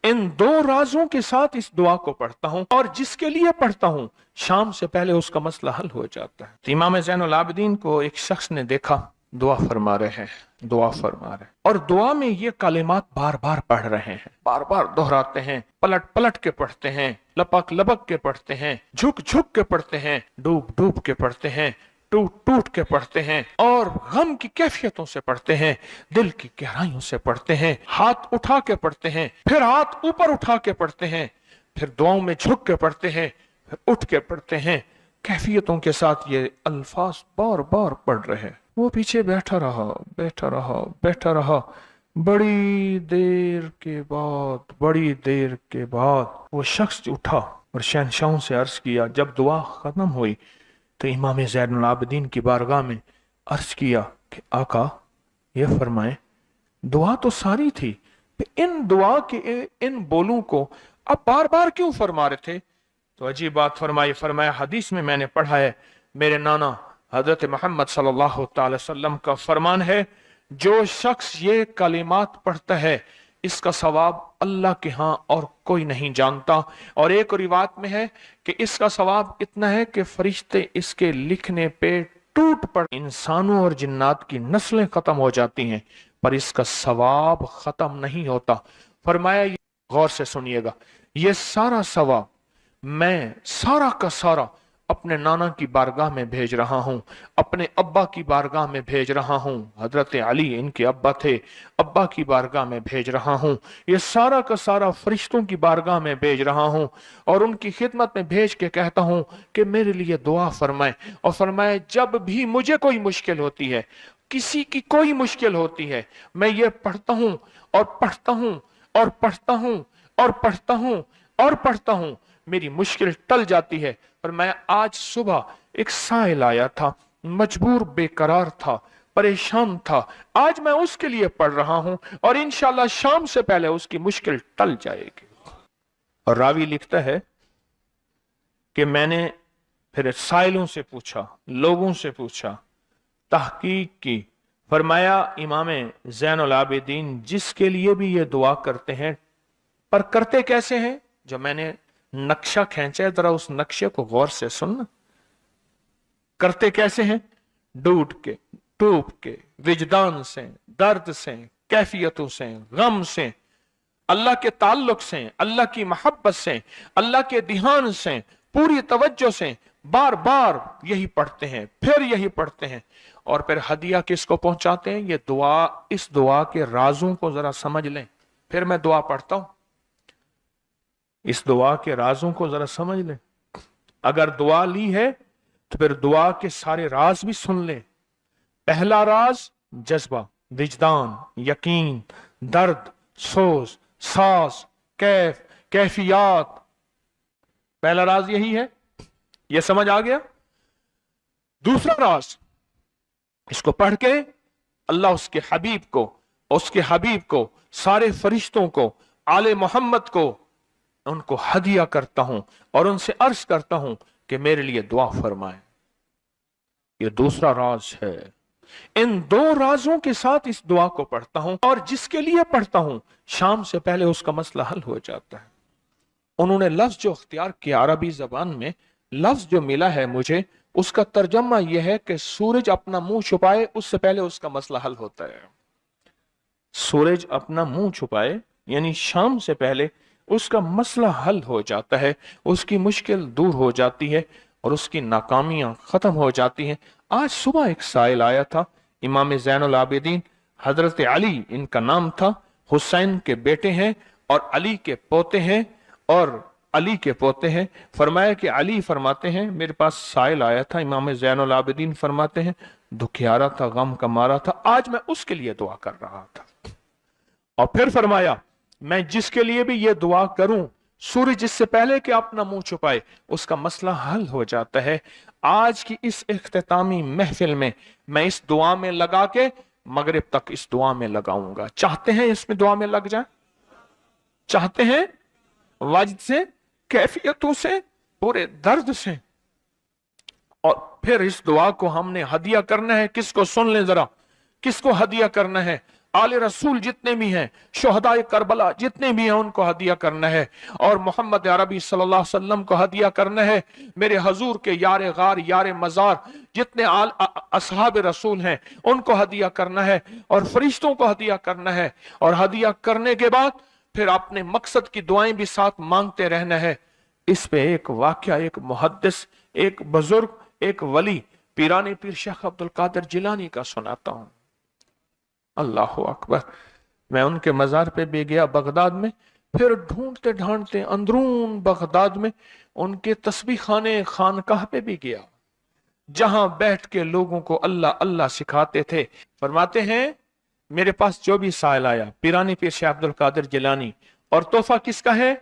इन दो राजों के साथ इस दुआ को पढ़ता हूं और जिसके लिए पढ़ता हूं शाम से पहले उसका मसला हल हो जाता है। तो इमाम ज़ैनुल आबिदीन को एक शख्स ने देखा, दुआ फरमा रहे हैं, दुआ फरमा रहे हैं, और दुआ में ये कलिमात बार बार पढ़ रहे हैं, बार बार दोहराते हैं, पलट पलट के पढ़ते हैं, लपक लपक के पढ़ते हैं, झुक झुक के पढ़ते हैं, डूब डूब के पढ़ते हैं, टूट टूट के पढ़ते हैं, और गम की कैफियतों से पढ़ते हैं, दिल की गहराइयों से पढ़ते हैं, हाथ उठा के पढ़ते हैं, फिर हाथ ऊपर उठा के पढ़ते हैं, फिर दुआओं में झुक के पढ़ते हैं, फिर उठ के पढ़ते हैं, कैफियतों के साथ ये अल्फाज बार बार पढ़ रहे हैं। वो पीछे बैठा रहा, बैठा रहा, बैठा रहा। बड़ी देर के बाद वो शख्स उठा और शहंशाहों से अर्ज किया। जब दुआ खत्म हुई तो इमाम ज़ैनुल आबिदीन की बारगाह में अर्ज किया कि आका ये फरमाएं, दुआ तो सारी थी, इन दुआ के इन बोलों को अब बार बार क्यों फरमा रहे थे? तो अजीब बात फरमाई, फरमाया हदीस में मैंने पढ़ा है, मेरे नाना हजरत मोहम्मद सल्लल्लाहु अलैहि वसल्लम का फरमान है, जो शख्स ये कलिमात पढ़ता है इसका सवाब अल्लाह के यहाँ और कोई नहीं जानता। और एक रिवायत में है कि इसका सवाब इतना है कि फरिश्ते इसके लिखने पे टूट पड़, इंसानों और जिन्नात की नस्लें खत्म हो जाती हैं पर इसका सवाब खत्म नहीं होता। फरमाया गौर से सुनिएगा, ये सारा सवाब मैं सारा का सारा अपने नाना की बारगाह में भेज रहा हूं, अपने अब्बा की बारगाह में भेज रहा हूं, हजरत अली इनके अब्बा थे, अब्बा की बारगाह में भेज रहा हूं, ये सारा का सारा फरिश्तों की बारगाह में भेज रहा हूं और उनकी खिदमत में भेज के कहता हूं कि मेरे लिए दुआ फरमाए। और फरमाए जब भी मुझे कोई मुश्किल होती है, किसी की कोई मुश्किल होती है, मैं ये पढ़ता हूं और पढ़ता हूं और पढ़ता हूं और पढ़ता हूं और पढ़ता हूं, मेरी मुश्किल टल जाती है। पर मैं आज सुबह एक साइल आया था, मजबूर बेकरार था, परेशान था, आज मैं उसके लिए पढ़ रहा हूं और इंशाल्लाह शाम से पहले उसकी मुश्किल टल जाएगी। और रावी लिखता है कि मैंने फिर साइलों से पूछा, लोगों से पूछा, तहकीक की। फरमाया इमाम ज़ैनुल आबिदीन जिसके लिए भी ये दुआ करते हैं, पर करते कैसे हैं? जो मैंने नक्शा खींचा है, जरा उस नक्शे को गौर से सुनना। करते कैसे हैं? डूब के, टूट के, विजदान से, दर्द से, कैफियतों से, गम से, अल्लाह के ताल्लुक से, अल्लाह की मोहब्बत से, अल्लाह के ध्यान से, पूरी तवज्जो से बार बार यही पढ़ते हैं, फिर यही पढ़ते हैं और फिर हदिया किसको पहुंचाते हैं? ये दुआ, इस दुआ के राजों को जरा समझ लें। फिर मैं दुआ पढ़ता हूं, इस दुआ के राजों को जरा समझ लें। अगर दुआ ली है तो फिर दुआ के सारे राज भी सुन लें। पहला राज जज्बा, विजदान, यकीन, दर्द, सोच, सांस, कैफियत, पहला राज यही है, यह समझ आ गया। दूसरा राज, इसको पढ़ के अल्लाह उसके हबीब को, सारे फरिश्तों को, आले मोहम्मद को, उनको हदिया करता हूं और उनसे अर्ज करता हूं कि मेरे लिए दुआ फरमाए। ये दूसरा राज है। इन दो राजों के साथ इस दुआ को पढ़ता हूं और जिसके लिए पढ़ता हूं शाम से पहले उसका मसला हल हो जाता है। उन्होंने लफ्ज जो अख्तियार किया, अरबी जबान में लफ्ज जो मिला है मुझे, उसका तर्जमा यह है कि सूरज अपना मुंह छुपाए उससे पहले उसका मसला हल होता है। सूरज अपना मुंह छुपाए यानी शाम से पहले उसका मसला हल हो जाता है, उसकी मुश्किल दूर हो जाती है और उसकी नाकामियां खत्म हो जाती हैं। आज सुबह एक साइल आया था, इमाम ज़ैनुल आबिदीन हजरत अली इनका नाम था, हुसैन के बेटे हैं और अली के पोते हैं और अली के पोते हैं। फरमाया कि अली फरमाते हैं मेरे पास साइल आया था, इमाम ज़ैनुल आबिदीन फरमाते हैं दुखियारा था, गम का मारा था, आज मैं उसके लिए दुआ कर रहा था। और फिर फरमाया मैं जिसके लिए भी ये दुआ करूं, सूरज जिससे पहले कि अपना मुंह छुपाए उसका मसला हल हो जाता है। आज की इस इख्तितामी महफिल में मैं इस दुआ में लगा के मगरिब तक इस दुआ में लगाऊंगा। चाहते हैं इसमें दुआ में लग जाए? चाहते हैं? वजद से, कैफियतों से, पूरे दर्द से। और फिर इस दुआ को हमने हदिया करना है। किसको? सुन ले जरा, किसको हदिया करना है? आले रसूल जितने भी हैं, शुहदाए करबला जितने भी हैं, उनको हदिया करना है। और मोहम्मद अरबी सल्लल्लाहु अलैहि वसल्लम को हदिया करना है। मेरे हजूर के यार गार यार मजार जितने असहाब रसूल हैं, उनको हदिया करना है और फरिश्तों को हदिया करना है। और हदिया करने के बाद फिर अपने मकसद की दुआएं भी साथ मांगते रहना है। इस पे एक वाकया, एक मुहद्दिस, एक बुजुर्ग, एक वली पीरानी पीर शेख अब्दुल कादिर जिलानी का सुनाता हूं। अल्लाह अकबर। मैं उनके मजार पे भी गया बगदाद में, फिर ढूंढते ढांढते अंदरून बगदाद में उनके तस्बीह खाने खानकाह पे भी गया, जहां बैठ के लोगों को अल्लाह अल्लाह सिखाते थे। फरमाते हैं मेरे पास जो भी साइल आया पीरानी पीर शेख अब्दुल कादिर जिलानी, और तोहफा किसका है?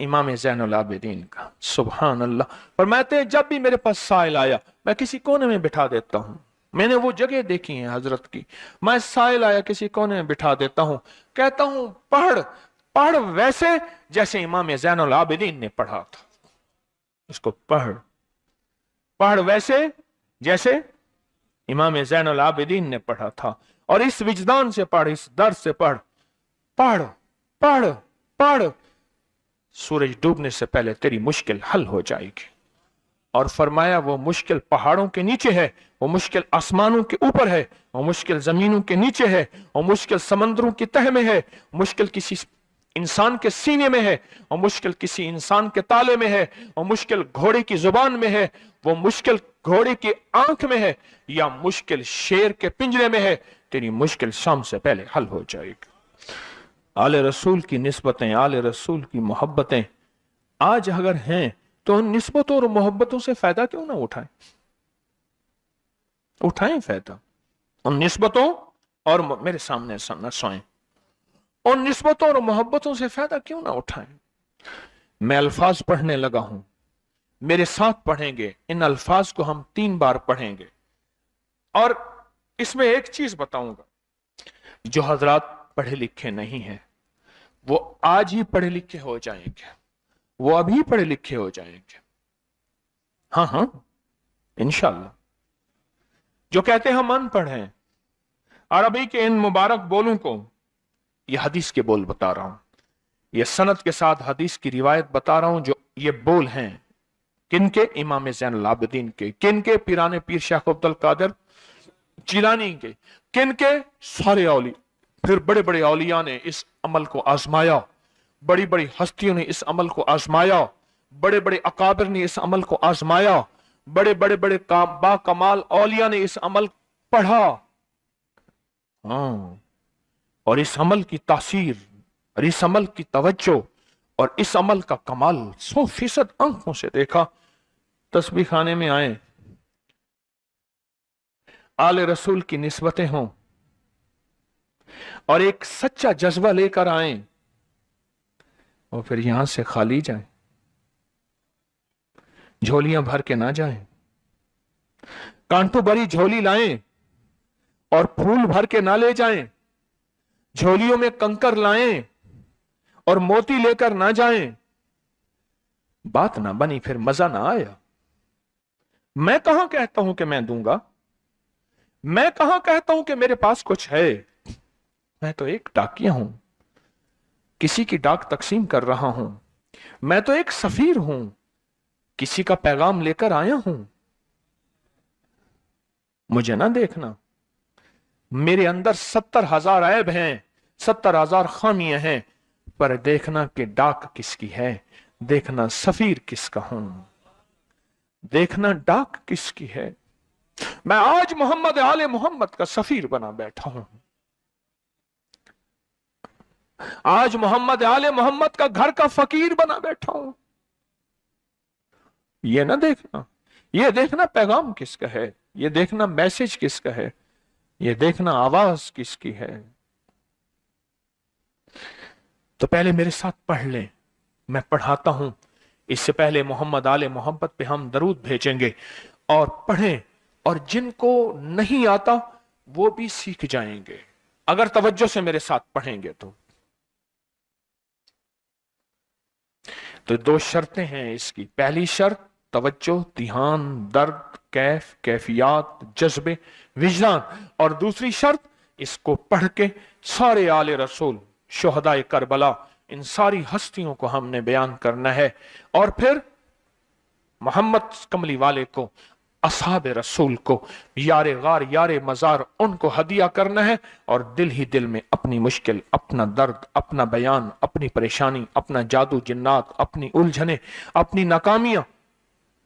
इमाम ज़ैनुल आबिदीन का। सुभान अल्लाह। फरमाते हैं जब भी मेरे पास साइल आया मैं किसी कोने में बिठा देता हूं। मैंने वो जगह देखी है हजरत की, मैं साइल आया किसी कोने में बिठा देता हूं, कहता हूं पढ़ पढ़ वैसे जैसे इमाम ज़ैनुल आबिदीन ने पढ़ा था। इसको पढ़ पढ़ वैसे जैसे इमाम ज़ैनुल आबिदीन ने पढ़ा था, और इस विजदान से पढ़, इस दर्द से पढ़, पढ़ पढ़ पढ़, सूरज डूबने से पहले तेरी मुश्किल हल हो जाएगी। और फरमाया वो मुश्किल पहाड़ों के नीचे है, वो मुश्किल आसमानों के ऊपर है, वो मुश्किल जमीनों के नीचे है, वो मुश्किल समंदरों की तह में है, मुश्किल किसी इंसान के सीने में है, और मुश्किल किसी इंसान के ताले में है, वो मुश्किल घोड़े की जुबान में है, वो मुश्किल घोड़े की आंख में है, या मुश्किल शेर के पिंजरे में है। तेरी मुश्किल शाम से पहले हल हो जाएगी। आले रसूल की निस्बतें, आले रसूल की मोहब्बतें आज अगर हैं तो उन निस्बतों और मोहब्बतों से फायदा क्यों ना उठाएं? उठाएं फायदा उन निस्बतों और मेरे सामने न सोएं, उन निस्बतों और मोहब्बतों से फायदा क्यों ना उठाएं? मैं अल्फाज पढ़ने लगा हूं, मेरे साथ पढ़ेंगे। इन अल्फाज को हम 3 बार पढ़ेंगे, और इसमें एक चीज बताऊंगा, जो हजरात पढ़े लिखे नहीं हैं वो आज ही पढ़े लिखे हो जाएंगे, वो अभी पढ़े लिखे हो जाएंगे। हाँ हाँ इंशाल्लाह। जो कहते हैं हम अनपढ़ हैं, अरबी के इन मुबारक बोलों को, यह हदीस के बोल बता रहा हूं, यह सनद के साथ हदीस की रिवायत बता रहा हूं। जो ये बोल हैं किनके? इमाम ज़ैनुल आबिदीन के। किनके? पीराने पीर शेख अब्दुल कादिर जिलानी के। किनके? सारे औली। फिर बड़े बड़े औलिया ने इस अमल को आजमाया, बड़ी बड़ी हस्तियों ने इस अमल को आजमाया, बड़े बड़े अकाबिर ने इस अमल को आजमाया, बड़े बड़े बड़े बाकमाल औलिया ने इस अमल पढ़ा। हाँ, और इस अमल की तासीर और इस अमल की तवज्जो और इस अमल का कमाल 100% आंखों से देखा। तस्बीह खाने में आए, आले रसूल की निस्बतें हों, और एक सच्चा जज्बा लेकर आए, और फिर यहां से खाली जाएं, झोलियां भर के ना जाएं। कांटों भरी झोली लाएं और फूल भर के ना ले जाएं। झोलियों में कंकर लाएं और मोती लेकर ना जाएं। बात ना बनी, फिर मजा ना आया। मैं कहां कहता हूं कि मैं दूंगा, मैं कहां कहता हूं कि मेरे पास कुछ है। मैं तो एक डाकिया हूं, किसी की डाक तकसीम कर रहा हूं। मैं तो एक सफीर हूं, किसी का पैगाम लेकर आया हूं। मुझे ना देखना, मेरे अंदर 70,000 ऐब हैं, 70,000 खामियां हैं, पर देखना कि डाक किसकी है, देखना सफीर किसका हूं, देखना डाक किसकी है। मैं आज मोहम्मद आले मोहम्मद का सफीर बना बैठा हूं। आज मोहम्मद आले मोहम्मद का घर का फकीर बना बैठा हूं। ये ना देखना, ये देखना पैगाम किसका है, ये देखना मैसेज किसका है, ये देखना आवाज किसकी है। तो पहले मेरे साथ पढ़ लें, मैं पढ़ाता हूं। इससे पहले मोहम्मद आले मोहम्मद पे हम दरूद भेजेंगे और पढ़ें, और जिनको नहीं आता वो भी सीख जाएंगे अगर तवज्जो से मेरे साथ पढ़ेंगे। तो 2 शर्तें हैं इसकी। पहली शर्त तवज्जो, ध्यान, दर्द, कैफ, कैफियत, जज्बे, विजदान। और दूसरी शर्त इसको पढ़ के सारे आले रसूल, शुहदाए करबला, इन सारी हस्तियों को हमने बयान करना है, और फिर मोहम्मद कमली वाले को, असहाब रसूल को, यारे गार यारे मजार, उनको हदिया करना है, और दिल ही दिल में अपनी मुश्किल, अपना दर्द, अपना बयान, अपनी परेशानी, अपना जादू जिन्नात, अपनी उलझने, अपनी नाकामियां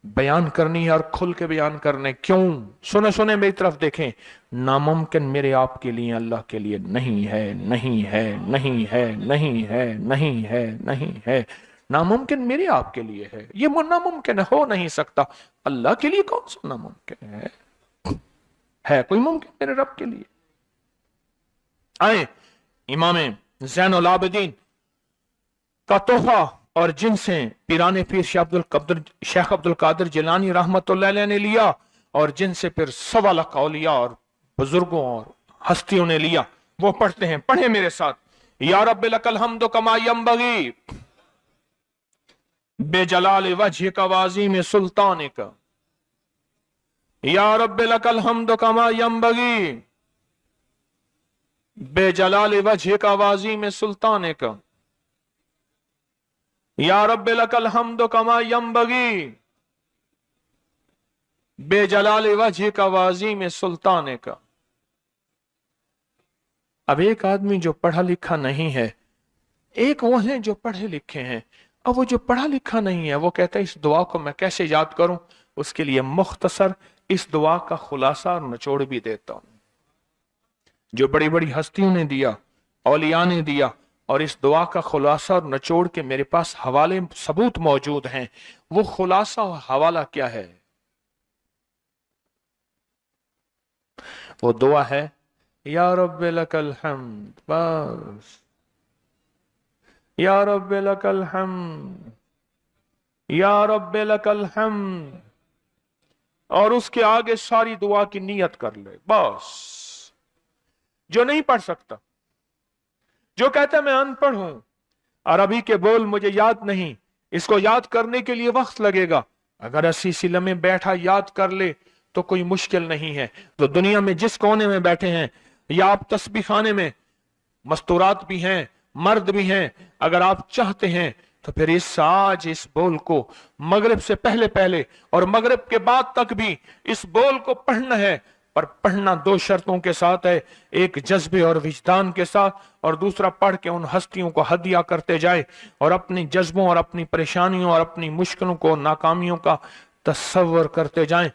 बयान करनी है, और खुल के बयान करने। क्यों? सुने सुने मेरी तरफ देखें, नामुमकिन मेरे आपके लिए अल्लाह के लिए नहीं है, नहीं है, नहीं है, नहीं है, नहीं है, नहीं है। नामुमकिन मेरे आपके लिए है, ये नामुमकिन हो नहीं सकता। अल्लाह के लिए कौन सा नामुमकिन है कोई मुमकिन मेरे रब के लिए? आए इमाम ज़ैनुल आबिदीन का तोहफा, और जिनसे पीराने पीर शेख अब्दुल कादिर जिलानी रहमतुल्लाह अलैह ने लिया, और जिनसे फिर 1.25 लाख औलिया और बुजुर्गों और हस्तियों ने लिया, वो पढ़ते हैं। पढ़े मेरे साथ। या रब्बि लकल हम्दु कमा यंबगी बेजलाल वजह का वाज़ीम सुल्तान का। या रब्बि लकल हम्दु कमा यंबगी बेजलाल वजह का वाज़ीम सुल्तान का। या रब्बि लकल हम्दु कमा यंबगी बेजलाल वजह का वाज़ीम सुल्तान का। अब एक आदमी जो पढ़ा लिखा नहीं है, एक वो है जो पढ़े लिखे हैं। अब वो जो पढ़ा लिखा नहीं है, वो कहता है इस दुआ को मैं कैसे याद करूं? उसके लिए मुख्तसर इस दुआ का खुलासा और निचोड़ भी देता हूं, जो बड़ी बड़ी हस्तियों ने दिया, औलिया ने दिया, और इस दुआ का खुलासा और निचोड़ के मेरे पास हवाले सबूत मौजूद हैं। वो खुलासा और हवाला क्या है? वो दुआ है या रब्बि लकल हम्द, बस। या रब्बि लकल हम्द, या रब्बि लकल हम्द, और उसके आगे सारी दुआ की नियत कर ले, बस। जो नहीं पढ़ सकता, जो कहता है मैं अनपढ़ हूं, अरबी के बोल मुझे याद नहीं, इसको याद करने के लिए वक्त लगेगा, अगर 80 सिले में बैठा याद कर ले तो कोई मुश्किल नहीं है। तो दुनिया में जिस कोने में बैठे हैं, या आप तस्बीह खाने में, मस्तूरात भी हैं, मर्द भी हैं, अगर आप चाहते हैं तो फिर आज इस बोल को मगरिब से पहले पहले और मगरिब के बाद तक भी इस बोल को पढ़ना है। पर पढ़ना 2 शर्तों के साथ है, एक जज्बे और विजदान के साथ, और दूसरा पढ़ के उन हस्तियों को हदिया करते जाए, और अपनी जज्बों और अपनी परेशानियों और अपनी मुश्किलों को, नाकामियों का तसव्वुर करते जाएं।